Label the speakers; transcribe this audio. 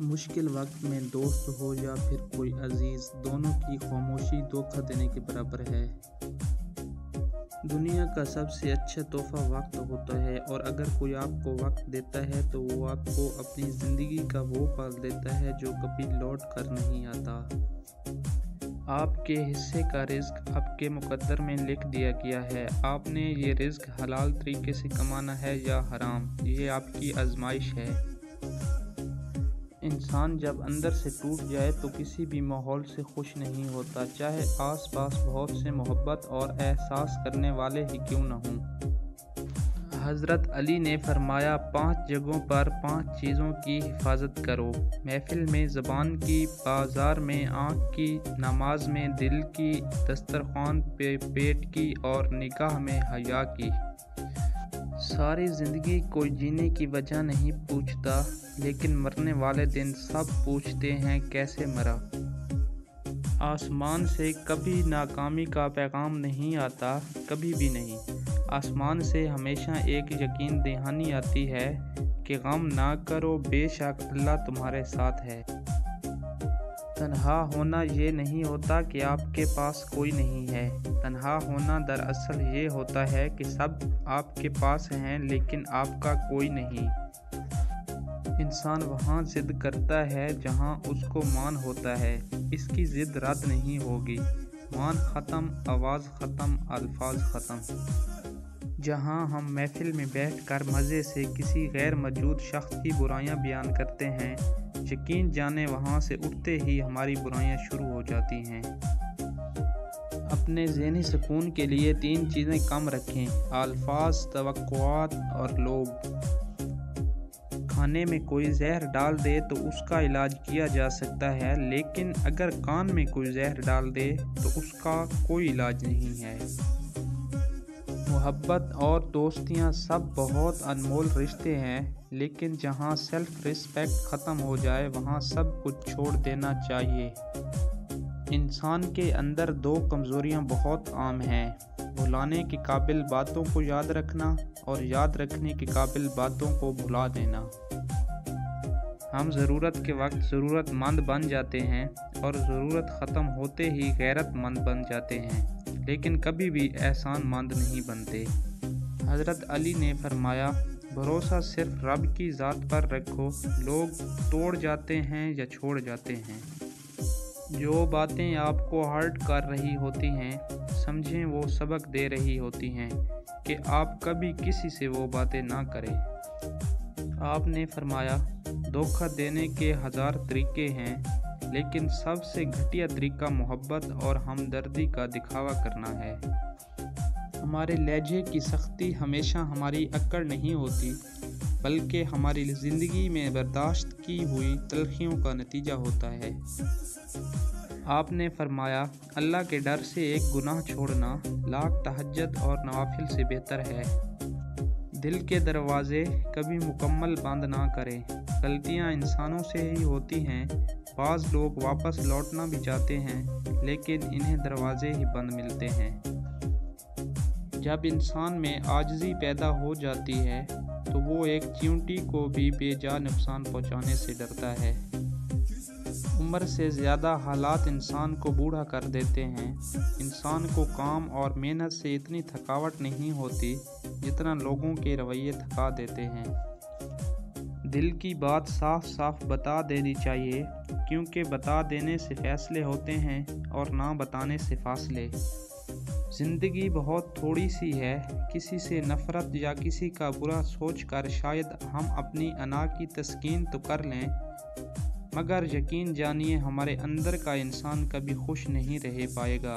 Speaker 1: مشکل وقت میں دوست ہو یا پھر کوئی عزیز، دونوں کی خاموشی دھوکہ دینے کے برابر ہے۔ دنیا کا سب سے اچھا تحفہ وقت ہوتا ہے، اور اگر کوئی آپ کو وقت دیتا ہے تو وہ آپ کو اپنی زندگی کا وہ پل دیتا ہے جو کبھی لوٹ کر نہیں آتا۔ آپ کے حصے کا رزق آپ کے مقدر میں لکھ دیا گیا ہے۔ آپ نے یہ رزق حلال طریقے سے کمانا ہے یا حرام، یہ آپ کی آزمائش ہے۔ انسان جب اندر سے ٹوٹ جائے تو کسی بھی ماحول سے خوش نہیں ہوتا، چاہے آس پاس بہت سے محبت اور احساس کرنے والے ہی کیوں نہ ہوں۔ حضرت علی نے فرمایا، 5 جگہوں پر 5 چیزوں کی حفاظت کرو: محفل میں زبان کی، بازار میں آنکھ کی، نماز میں دل کی، دسترخوان پہ پیٹ کی، اور نگاہ میں حیا کی۔ ساری زندگی کوئی جینے کی وجہ نہیں پوچھتا، لیکن مرنے والے دن سب پوچھتے ہیں کیسے مرا۔ آسمان سے کبھی ناکامی کا پیغام نہیں آتا، کبھی بھی نہیں۔ آسمان سے ہمیشہ ایک یقین دہانی آتی ہے کہ غم نہ کرو، بے شک اللہ تمہارے ساتھ ہے۔ تنہا ہونا یہ نہیں ہوتا کہ آپ کے پاس کوئی نہیں ہے، تنہا ہونا دراصل یہ ہوتا ہے کہ سب آپ کے پاس ہیں لیکن آپ کا کوئی نہیں۔ انسان وہاں ضد کرتا ہے جہاں اس کو مان ہوتا ہے، اس کی ضد رد نہیں ہوگی۔ مان ختم، آواز ختم، الفاظ ختم۔ جہاں ہم محفل میں بیٹھ کر مزے سے کسی غیر موجود شخص کی برائیاں بیان کرتے ہیں، یقین جانے وہاں سے اٹھتے ہی ہماری برائیاں شروع ہو جاتی ہیں۔ اپنے ذہنی سکون کے لیے 3 چیزیں کم رکھیں: الفاظ، توقعات اور لوگ۔ کھانے میں کوئی زہر ڈال دے تو اس کا علاج کیا جا سکتا ہے، لیکن اگر کان میں کوئی زہر ڈال دے تو اس کا کوئی علاج نہیں ہے۔ محبت اور دوستیاں سب بہت انمول رشتے ہیں، لیکن جہاں سیلف ریسپیکٹ ختم ہو جائے وہاں سب کچھ چھوڑ دینا چاہیے۔ انسان کے اندر 2 کمزوریاں بہت عام ہیں: بھلانے کے قابل باتوں کو یاد رکھنا اور یاد رکھنے کے قابل باتوں کو بھلا دینا۔ ہم ضرورت کے وقت ضرورت مند بن جاتے ہیں اور ضرورت ختم ہوتے ہی غیرت مند بن جاتے ہیں، لیکن کبھی بھی احسان مند نہیں بنتے۔ حضرت علی نے فرمایا، بھروسہ صرف رب کی ذات پر رکھو، لوگ توڑ جاتے ہیں یا چھوڑ جاتے ہیں۔ جو باتیں آپ کو ہرٹ کر رہی ہوتی ہیں، سمجھیں وہ سبق دے رہی ہوتی ہیں کہ آپ کبھی کسی سے وہ باتیں نہ کریں۔ آپ نے فرمایا، دھوکہ دینے کے 1000 طریقے ہیں، لیکن سب سے گھٹیا طریقہ محبت اور ہمدردی کا دکھاوا کرنا ہے۔ ہمارے لہجے کی سختی ہمیشہ ہماری اکڑ نہیں ہوتی، بلکہ ہماری زندگی میں برداشت کی ہوئی تلخیوں کا نتیجہ ہوتا ہے۔ آپ نے فرمایا، اللہ کے ڈر سے ایک گناہ چھوڑنا لاکھ تہجد اور نوافل سے بہتر ہے۔ دل کے دروازے کبھی مکمل بند نہ کریں، غلطیاں انسانوں سے ہی ہوتی ہیں۔ بعض لوگ واپس لوٹنا بھی چاہتے ہیں، لیکن انہیں دروازے ہی بند ملتے ہیں۔ جب انسان میں عاجزی پیدا ہو جاتی ہے تو وہ ایک چیونٹی کو بھی بے جا نقصان پہنچانے سے ڈرتا ہے۔ عمر سے زیادہ حالات انسان کو بوڑھا کر دیتے ہیں۔ انسان کو کام اور محنت سے اتنی تھکاوٹ نہیں ہوتی جتنا لوگوں کے رویے تھکا دیتے ہیں۔ دل کی بات صاف صاف بتا دینی چاہیے، کیونکہ بتا دینے سے فیصلے ہوتے ہیں اور نہ بتانے سے فاصلے۔ زندگی بہت تھوڑی سی ہے، کسی سے نفرت یا کسی کا برا سوچ کر شاید ہم اپنی انا کی تسکین تو کر لیں، مگر یقین جانیے ہمارے اندر کا انسان کبھی خوش نہیں رہ پائے گا۔